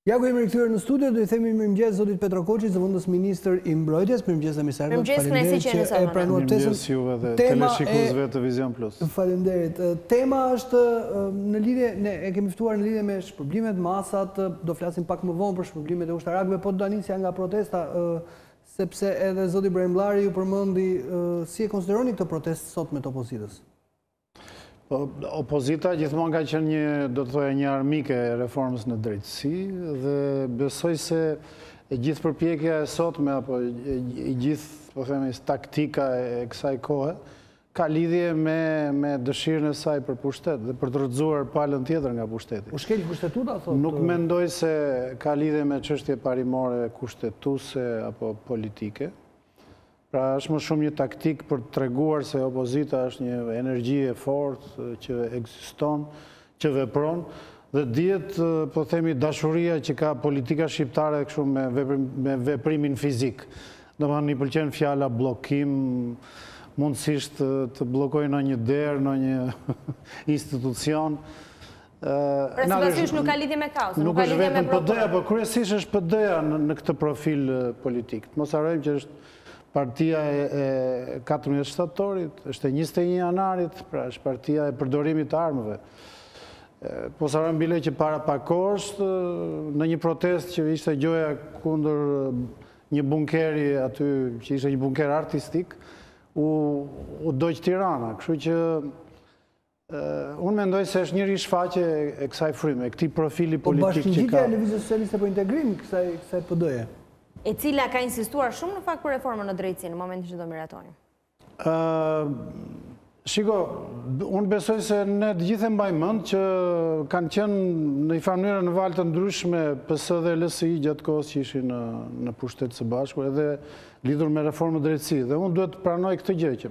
Ja ku jemi rikthyer në studio, do i themi mirëmëngjes zotit Petro Koçi, zëvendës ministër i mbrojtjes. Mirëmëngjes Amisar. Faleminderit që e pranuat pjesën. Mirëmëngjes juve dhe teleshikuesve të Vision Plus. Faleminderit. Tema është në lidhje, ne e kemi ftuar në lidhje me shpërblimet, masat, do flasim pak më vonë për shpërblimet e ushtarakëve, po do nisja nga protesta, sepse edhe zoti Ibrahim Llari ju përmendi si e konsideroni këtë protestë sot me të opozitës? Opozita gjithmonë ka qenë do të thoja, një armike e reformës në drejtësi dhe besoj se e gjithë përpjekja e sotme apo e gjithë po themi taktika e kësaj kohe ka lidhje me dëshirën e saj për pushtet dhe për të rrëzuar palën tjetër nga pushteti. U shkel kushtetuta thotë? Nuk mendoj se ka lidhje me çështje parimore kushtetuese apo politike. Pra është më shumë një taktik për të treguar se opozita është një energji e fortë që ekziston, që vepron dhe dihet po themi dashuria që ka politika shqiptare kështu me veprimin fizik. Domethënë i pëlqen fjala bllokim, mundësisht të bllokojë në një derë, në një institucion. Pra sipas nuk ka lidhje me kaos, nuk është vetëm PD-ja, por kryesisht është PD-ja në këtë profil politik. Mos harrojmë që është partia e 14 shtatorit, është e 21 janarit, pra është partia e përdorimit të armëve. Po sa bile që para pak kohësh në një protestë që ishte gjoja kundër një bunkeri aty, që ishte një bunker artistik, u doq Tirana. Kështu që unë mendoj se është një rishfaqje e kësaj fryme, e këtij profili politik që ka. Po bashkëngjitja e Lëvizjes Socialiste për integrim kësaj PD-je? E cila ka insistuar shumë në fakt për reformën në drejtësi në momentin që do miratojmë. Shiko, unë besoj se ne të gjithë e mbajmë mend që kanë qenë në një farë mënyrë në valë të ndryshme PS dhe LSI gjatë kohës që ishin në pushtet së bashku edhe lidhur me reformën drejtësi. Dhe unë duhet të pranoj këtë gjë që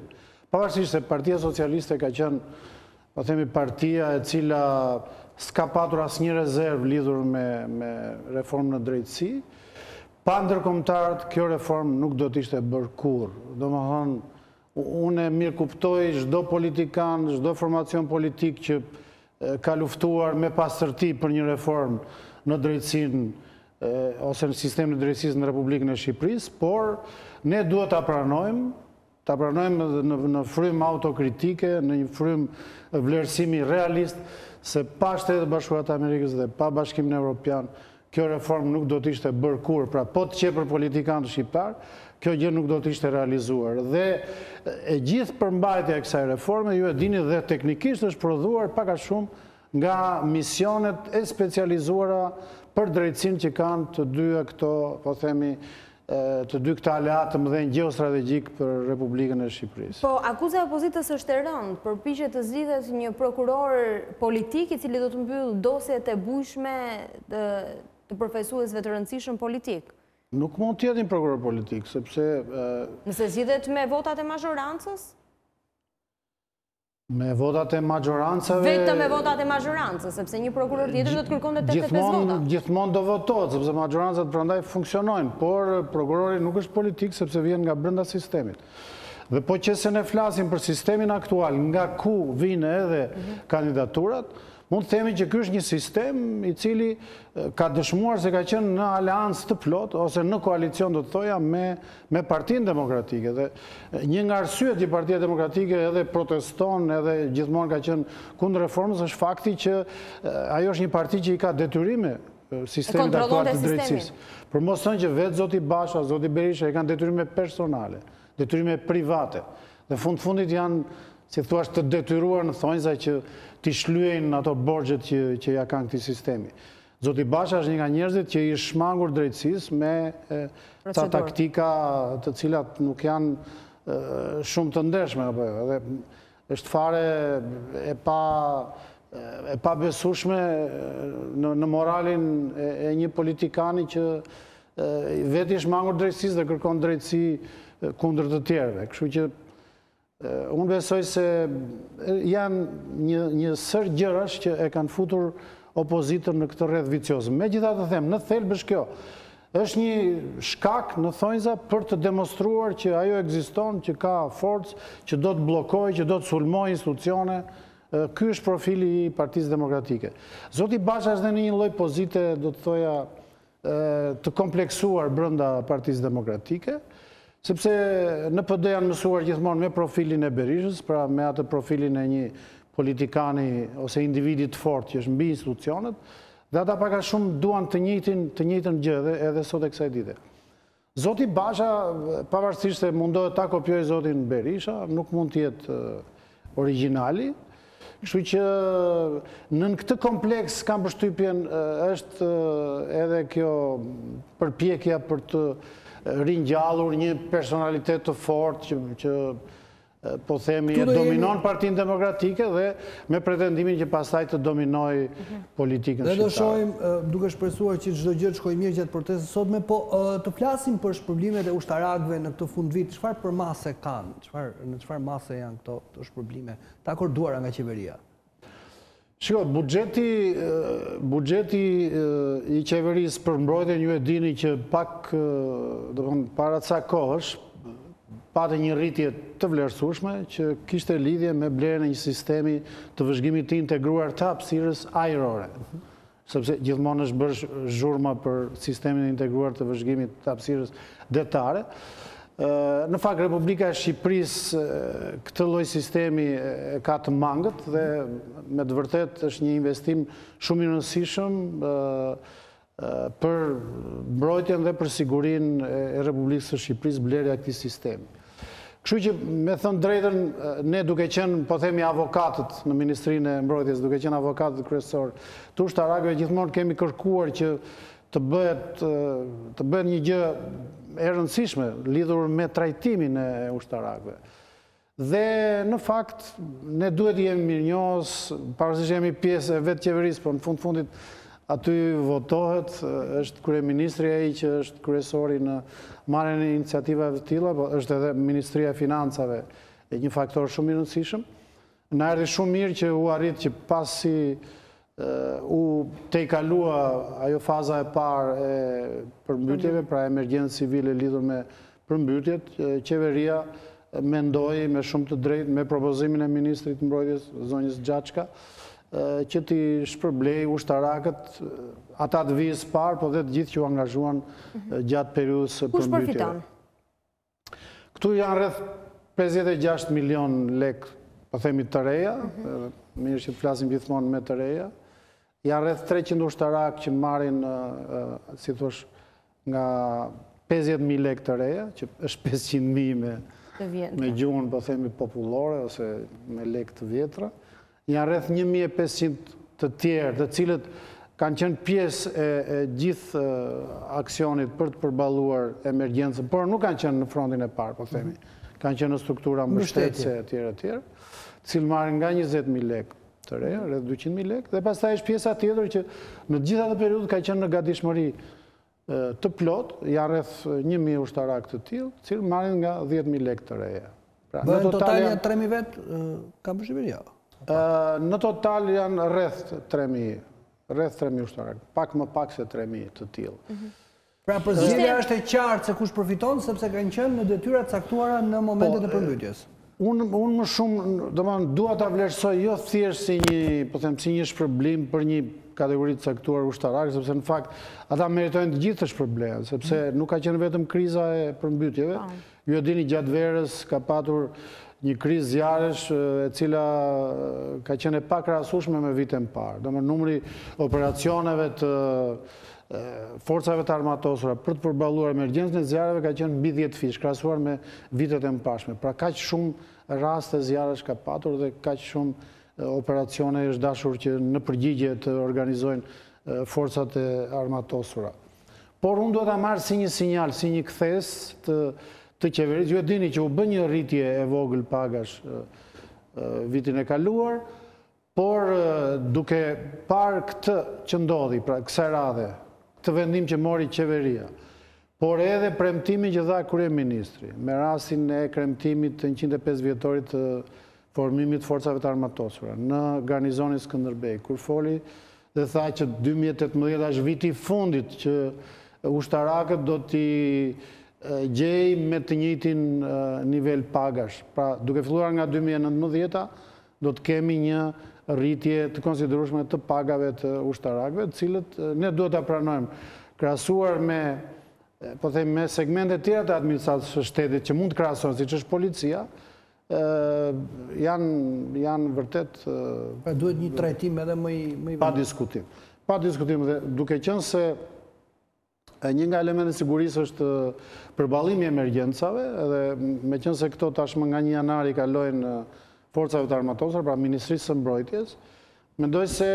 pavarësisht se Partia Socialiste ka qenë, po themi, partia e cila s'ka patur asnjë rezervë lidhur me reformën në drejtësi. Pa ndërkombëtarët, kjo reformë nuk do të ishte bërë kurrë. Domethënë, unë e mirë kuptoj çdo politikan, çdo formacion politik që ka luftuar me pastërti për një reformë në drejtësinë ose në sistemin e drejtësisë në Republikën e Shqipërisë, por ne duhet ta pranojmë në frymë autokritike, në një frymë vlerësimi realist, se pa Shtetet Bashkuara të Amerikës dhe pa Bashkimin Evropian, kjo reformë nuk do të ishte bërë kurrë, pra po të qepër politikanë shqiptar, kjo gjë nuk do të ishte realizuar. Dhe e gjithë përmbajtja e kësaj reforme, ju e dini dhe teknikisht është prodhuar pak a shumë nga misionet e specializuara për drejtësinë që kanë të dyja këto, po themi, të dy këta aleatë të mëdhenj gjeostrategjik për Republikën e Shqipërisë. Po, akuza e opozitës është e rëndë, përpiqet të zgjidhet një prokuror politik i cili do të mbyll dosjet e bujshme të përfaqësuesve të rëndësishëm politik. Nuk mund të jetë një prokuror politik, sepse nëse zgjidhet me votat e mazhorancës? Me votat e majorancave... Vetëm me votat e majorancës, sepse një prokuror tjetër do të kërkonte 85 vota. Gjithmonë do votohet, sepse majorancat prandaj funksionojnë, por prokurori nuk është politik, sepse vjen nga brenda sistemit. Dhe po që se ne flasim për sistemin aktual, nga ku vinë edhe kandidaturat, mund të themi që ky është një sistem i cili ka dëshmuar se ka qenë në aleancë të plot ose në koalicion do të thoja me Partinë Demokratike. Dhe një nga arsyet që Partia Demokratike edhe proteston edhe gjithmonë ka qenë kundër reformës është fakti që ajo është një parti që i ka detyrime sistemit aktual të drejtësisë. Për mos thënë që vetë zoti Basha, zoti Berisha i kanë detyrime personale, detyrime private. Dhe fundit janë, si thuash, të detyruar në thonjza që t'i shlyejnë ato borxhet që ja kanë këtij sistemi. Zoti Basha është një nga njerëzit që i shmangur drejtësisë me ca taktika të cilat nuk janë shumë të ndershme. Dhe është fare e pa besueshme në moralin e një politikani që vetë i shmangur drejtësisë dhe kërkon drejtësi kundër të tjerëve. Kështu që unë besoj se janë një sër gjërash që e kanë futur opozitën në këtë rreth vicioz. Megjithatë të them, në thelb është kjo. Është një shkak në thonjza për të demonstruar që ajo ekziston, që ka forcë, që do të bllokojë, që do të sulmojë institucione. Ky është profili i Partisë Demokratike. Zoti Basha është në një lloj pozite, do të thoja, të kompleksuar brenda Partisë Demokratike, sepse në PD janë mësuar gjithmonë me profilin e Berishës, pra me atë profilin e një politikani ose individi të fortë që është mbi institucionet, dhe ata pak a shumë duan të njëjtën gjë edhe sot e kësaj dite. Zoti Basha, pavarësisht se mundohet ta kopjojë zotin Berisha, nuk mund të jetë origjinali. Kështu që në këtë kompleks kam përshtypjen është edhe kjo përpjekja për të ringjallur një personalitet të fortë që po themi e dominon Partinë Demokratike dhe me pretendimin që pastaj të dominoj politikën shqiptare. Dhe do shohim duke shpresuar që çdo gjë të shkojë mirë gjatë protestës sotme, po të flasim për shpërblimet e ushtarakëve në këtë fundvit, çfarë përmase kanë, në çfarë mase janë këto shpërblime të akorduara nga qeveria? Shiko, buxheti i qeverisë për mbrojtjen ju e dini që pak para ca kohësh patë një rritje të vlerësueshme që kishte lidhje me blerjen e një sistemi të vëzhgimit të integruar të hapësirës ajrore. Sepse gjithmonë është bërë zhurma për sistemin e integruar të vëzhgimit të hapësirës detare. Në fakt, Republika e Shqipërisë këtë lloj sistemi ka të mangët dhe me të vërtet është një investim shumë i rëndësishëm për mbrojtjen dhe për sigurinë e Republikës së Shqipërisë blerja e këtij sistemi. Kështu që, me thënë drejtën, ne duke qenë, po themi, avokatët në Ministrinë e Mbrojtjes, duke qenë avokatët kryesor të ushtarakëve, gjithmonë kemi kërkuar që të bëhet një gjë e rëndësishme lidhur me trajtimin e ushtarakëve. Dhe në fakt, ne duhet jemi mirënjohës, pavarësisht jemi pjesë e vetë qeverisë, por në fundit aty votohet, është kryeministri ai që është kryesori në marrjen e iniciativave të tilla, po është edhe Ministria e Financave, një faktor shumë i rëndësishëm. Na erdhi shumë mirë që u arrit që pasi u tejkalua ajo faza e parë e përmbytjeve, pra emergjencë civile lidhur me përmbytjet, qeveria mendoi me shumë të drejtë me propozimin e Ministrit të Mbrojtjes, zonjës Xhaçka, që t'i shpërblej ushtarakët, ata të vijës parë, po dhe të gjithë që u angazhuan gjatë periudhës së përmbytjeve. Kush përfiton? Këtu janë rreth 56 milion lek, po themi të reja, mirë që të flasim gjithmonë me të reja. Janë rreth 300 ushtarakë që marrin, si thosh, nga 50.000 lek të reja, që është 500.000 me gjuhën, po themi, popullore, ose me lek të vjetra. Janë rreth 1.500 të tjerë, të cilët kanë qenë pjesë e gjithë aksionit për të përballuar emergjencën, por nuk kanë qenë në frontin e parë, po themi. Kanë qenë në struktura mbështetëse etj, të cilë marrin nga 20.000 lek të reja, rreth 200.000 lek, dhe pastaj është pjesa tjetër që në gjithë atë periudhë ka qenë në gatishmëri të plot, janë rreth 1.000 ushtarak të tillë, të cilë marrin nga 10.000 lek të reja. Në total janë 3.000 vetë kam përshtypjen ja. Në total janë rreth 3.000 ushtarak, pak më pak se 3.000 të tillë. Pra përzgjedhja është e qartë se kush përfiton sepse kanë qenë në detyra të caktuara në momentet e përmbytjes. Unë më shumë, domethënë, dua ta vlerësoj jo thjesht si një, po them, si një shpërblim për një kategori të caktuar ushtarak, sepse në fakt ata meritojnë të gjithë të shpërblehen, sepse nuk ka qenë vetëm kriza e përmbytjeve. Ju e dini, gjatë verës ka patur një krizë zjarresh e cila ka qenë e pakrahasueshme me vitin e parë. Domethënë, numri operacioneve të forcave të armatosura për të përballuar emergjencën e zjarreve ka qenë mbi 10 fish, krahasuar me vitet e mëparshme. Pra kaq shumë raste zjarresh ka patur dhe kaq shumë operacione është dashur që në përgjigje të organizojnë forcat e armatosura. Por unë duhet ta marr si një sinjal, si një kthes të qeverisë. Ju e dini që u bë një rritje e vogël pagash vitin e kaluar, por duke parë këtë që ndodhi, pra kësaj radhe, këtë vendim që mori qeveria, por edhe premtimin që dha kryeministri, me rastin e kremtimit të 105 vjetorit të formimit forcave të armatosura në garnizonin Skënderbej, kur foli dhe tha që 2018 është viti i fundit që ushtarakët do t'i gjej me të njëjtin nivel pagash. Pra, duke filluar nga 2019, do të kemi një rritje të konsiderueshme të pagave të ushtarakëve, të cilët ne duhet ta pranojmë. krahasuar me, po them, me segmente tjera të administratës së shtetit që mund të krahasohen, siç është policia, janë vërtet... Duhet një trajtim edhe më i... Pa diskutim. Pa diskutim, dhe duke qenë se një nga elementet sigurisë është përballimi i emergjencave, edhe me qenë se këto tashmë nga 1 janar i kalojnë forcave të armatosura, pra Ministrisë së Mbrojtjes, mendoj se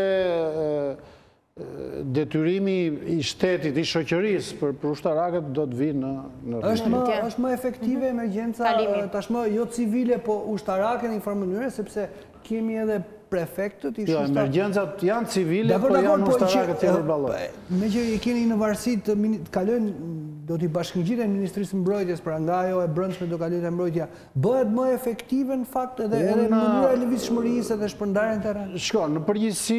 detyrimi i shtetit, i shoqërisë për ushtarakët do të vinë në është më efektive emergjenca tashmë jo civile, po ushtarake në një farë mënyrë, sepse kemi edhe prefektët i shtarakët. Jo, emergjencat janë civile, po janë ushtarakët të përballojnë. Me që i keni në varësi të kalojnë, do t'i bashkëngjiten Ministrisë Mbrojtjes, pra nga ajo e brendshme do kalojnë mbrojtja, bëhet më efektive në fakt edhe mënyra e lëvizshmërisë dhe shpërndarjen terren. Shko, në përgjithësi,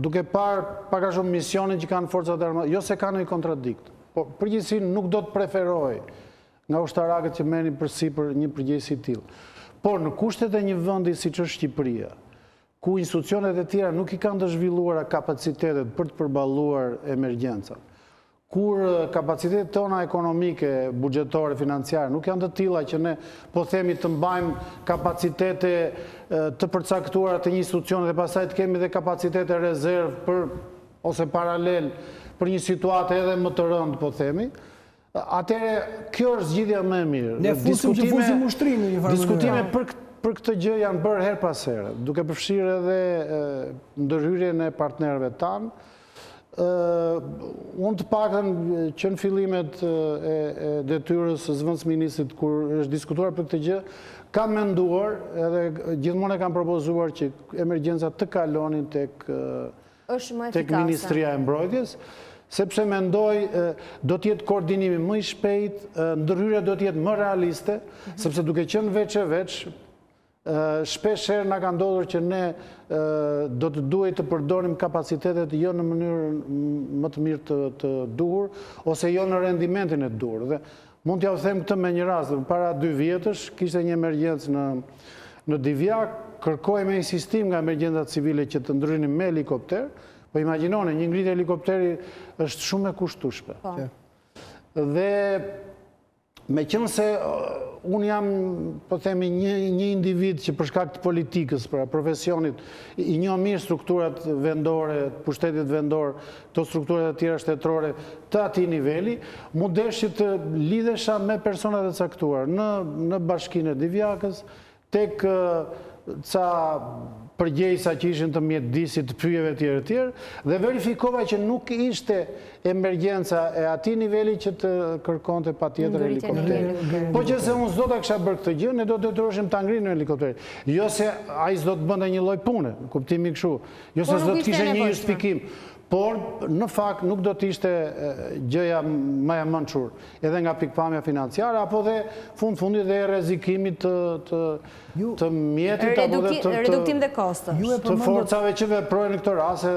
duke parë pak a shumë misionin që kanë forcat e armatosura, jo se kanë një kontradikt, po përgjithësi nuk do të preferoj nga ushtarakët që merrin përsipër një përgjegjësi të tillë. Por në kushtet e një vendi siç është Shqipëria, ku institucionet e tjera nuk i kanë të zhvilluara kapacitetet për të përballuar emergjencat, kur kapacitetet tona ekonomike, buxhetore, financiare nuk janë të tilla që ne po themi të mbajmë kapacitete të përcaktuara të një institucioni dhe pastaj të kemi dhe kapacitete rezervë për ose paralel për një situatë edhe më të rëndë, po themi. Atëherë kjo është zgjidhja më e mirë. Ne fusim ushtrimin në një farë mënyrë. Diskutime për këtë gjë janë bërë her pas here, duke përfshirë edhe ndërhyrjen e partnerëve tanë. Unë të paktën që në fillimet e detyrës së zëvendësministit kur është diskutuar për këtë gjë, kam menduar edhe gjithmonë e kam propozuar që emergjencat të kalonin tek Ministria e Mbrojtjes, sepse mendoj do t'jetë koordinimi më i shpejt, ndërhyrja do t'jetë më realiste, sepse duke qenë veç e veç, shpesher nga ka ndodhur që ne do të duhet të përdorim kapacitetet jo në mënyrë më të mirë të duhur, ose jo në rendimentin e duhur. Dhe mund t'ja u them këtë me një rast, para 2 vjetësh, kishte një emergjencë në Divjak, kërkoj me insistim nga emergjencat civile që të ndrynim me helikopter, po imagjinoni, një ngritje helikopteri është shumë e kushtueshme. Dhe me qenë se unë jam, po themi, një individ që për shkak të politikës, pra profesionit, i njoh mirë strukturat vendore, pushtetit vendor, të strukturat e tjera shtetërore të atij niveli, mu deshi të lidhesha me personat e caktuar në bashkinë e Divjakës, tek ca përgjejsa që ishin të mjedisit, të pyjeve tjere, dhe verifikova që nuk ishte emergjenca e ati niveli që të kërkonte pa tjetër helikopteri. Po që se unë s'do të kisha bërë këtë gjë, ne do të detyroheshim të ngrinim në helikopteri. Jo se ai s'do të bënte një lloj pune, kuptimi kështu. Jo se s'do të kishte një justifikim. Por, në fakt, nuk do t'ishte gjëja më e mençur, edhe nga pikpamja financiare, apo dhe fundit dhe rrezikimit të mjetit, apo dhe reduktim dhe kosto. Të forcave që veprojnë në këtë raste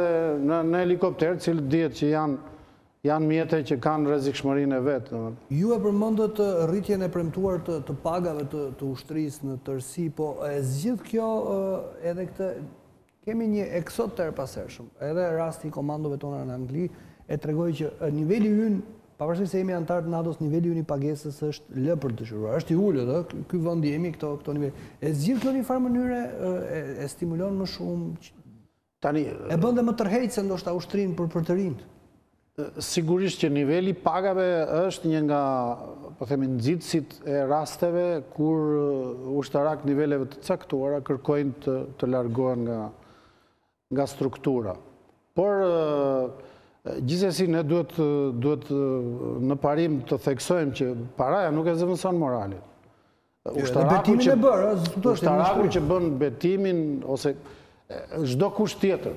në helikopter, cilët dihet që janë mjete që kanë rrezikshmërinë e vetë. Ju e përmendët rritjen e premtuar të pagave të ushtrisë në tërësi, po e zgjidh kjo edhe këtë. Kemi një eksod të erpasershëm, edhe rasti i komandove tona në Angli e tregoj që niveli ynë, pavarësisht se jemi antar të NATO-s, niveli ynë i pagesës është lë për dëshiruar. Është i ulët, ky vend jemi këto nivele. E zgjidh kjo në një farë mënyre, e stimulon më shumë. Tani e bën dhe më tërheqëse ndoshta ushtrinë për të rinjt. Sigurisht që niveli pagave është një nga, po themi, nxitësit e rasteve kur ushtarak niveleve të caktuara kërkojnë të largohen nga struktura. Por, gjithsesi, ne duhet në parim të theksojmë që paraja nuk e zëvendëson moralin. Ushtaraku që bën betimin, ose çdo kusht tjetër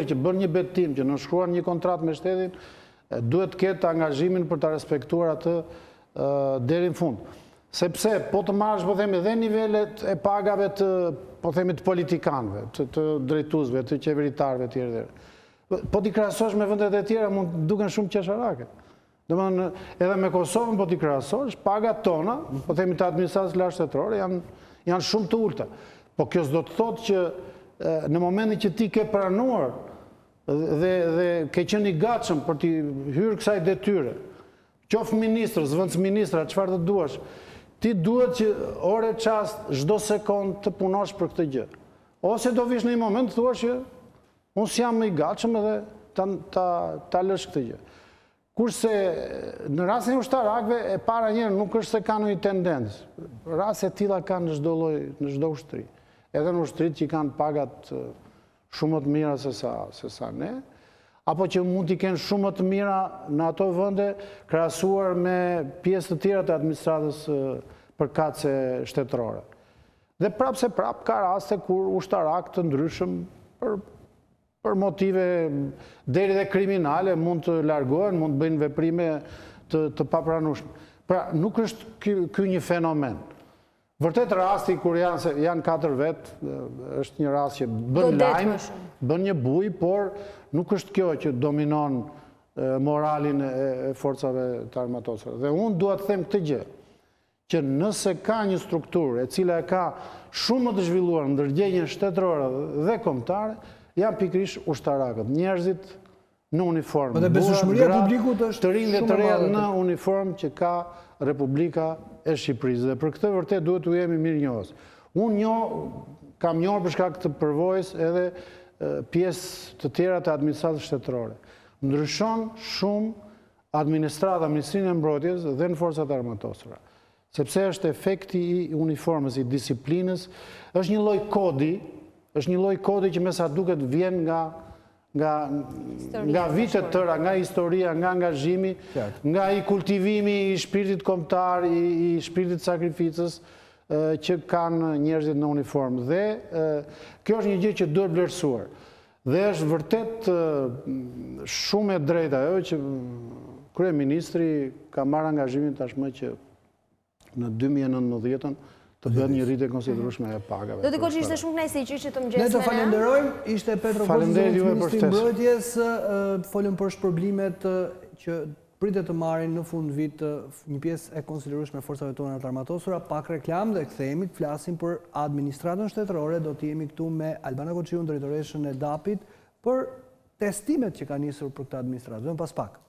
që bën një betim, që nënshkruan një kontratë me shtetin, duhet të ketë angazhimin për ta respektuar atë deri në fund. Sepse, po të marrësh, po themi, dhe nivelet e pagave të politikanëve, të drejtuesve, të qeveritarëve tjerë. Po t'i krahasosh me vendet e tjera, mund duken shumë qesharake. Domethënë, edhe me Kosovën po t'i krahasosh, pagat tona, po themi të administratës lashtetërore, janë shumë të ulta. Po kjo s'do të thotë që në momentin që ti ke pranuar dhe ke qenë i gatshëm për t'i hyrë kësaj detyre, qoftë ministrë, zvëndës ministra, çfarë të duash, ti duhet që ore çast, çdo sekond të punosh për këtë gjë. Ose do vish në një moment të thuash që unë s'jam i gatshëm edhe ta lësh këtë gjë. Kurse në rastin e ushtarakëve e para njerë nuk është se kanë një tendencë. Raste të tilla kanë në çdo ushtri. Edhe në ushtrit që kanë pagat shumë të mira se sa ne, apo që mund t'i kenë shumë të mira në ato vende krahasuar me pjesë të tjera të administratës përkatëse shtetërore. Dhe prapë se prapë ka raste kur ushtarak të ndryshëm për motive deri dhe kriminale mund të largohen, mund të bëjnë veprime të papranueshme. Pra, nuk është ky një fenomen. Vërtet rasti kur janë 4 vetë, është një rast që bën lajm, bën një buj, por nuk është kjo që dominon moralin e forcave të armatosura. Dhe unë dua të them këtë gjë, që nëse ka një strukturë e cila ka shumë më të zhvilluar ndërgjegjën shtetërore dhe kombëtare, janë pikërisht ushtarakët, njerëzit në uniformë. Dhe besueshmëria e publikut është të rinj dhe të reja në uniformë që ka Republika e Shqipërisë. Dhe për këtë vërtet duhet të jemi mirënjohës. Unë kam njohur për shkak të përvojës edhe pjesë të tjera të administratës shtetërore. Ndryshon shumë Ministrinë e Mbrojtjes dhe në forcat armatosura. Sepse është efekti i uniformës, i disiplinës, është një lloj kodi që me sa duket vjen nga vitet tëra, nga historia, nga angazhimi, nga i kultivimi i shpirtit kombëtar, i shpirtit sakrificës që kanë njerëzit në uniformë. Dhe kjo është një gjë që duhet vlerësuar. Dhe është vërtet shumë e drejtë ajo që kryeministri ka marrë angazhimin tashmë që në 2019 të bëhet një rritje konsiderueshme e pagave. Do të thotë ishte shumë kënaqësi që ishte të mëngjes me ne. Ne të falenderojmë, ishte Petro Bozi, Ministri i Mbrojtjes, folëm për shpërblimet që pritet të marrin në fund vit një pjesë e konsiderueshme e forcave tona të armatosura. Pak reklam dhe kthehemi të flasim për administratën shtetërore. Do të jemi këtu me Albana Koçiun, drejtoreshën e DAP-it, për testimet që ka nisur për këtë administratë. Vëmë pas pak.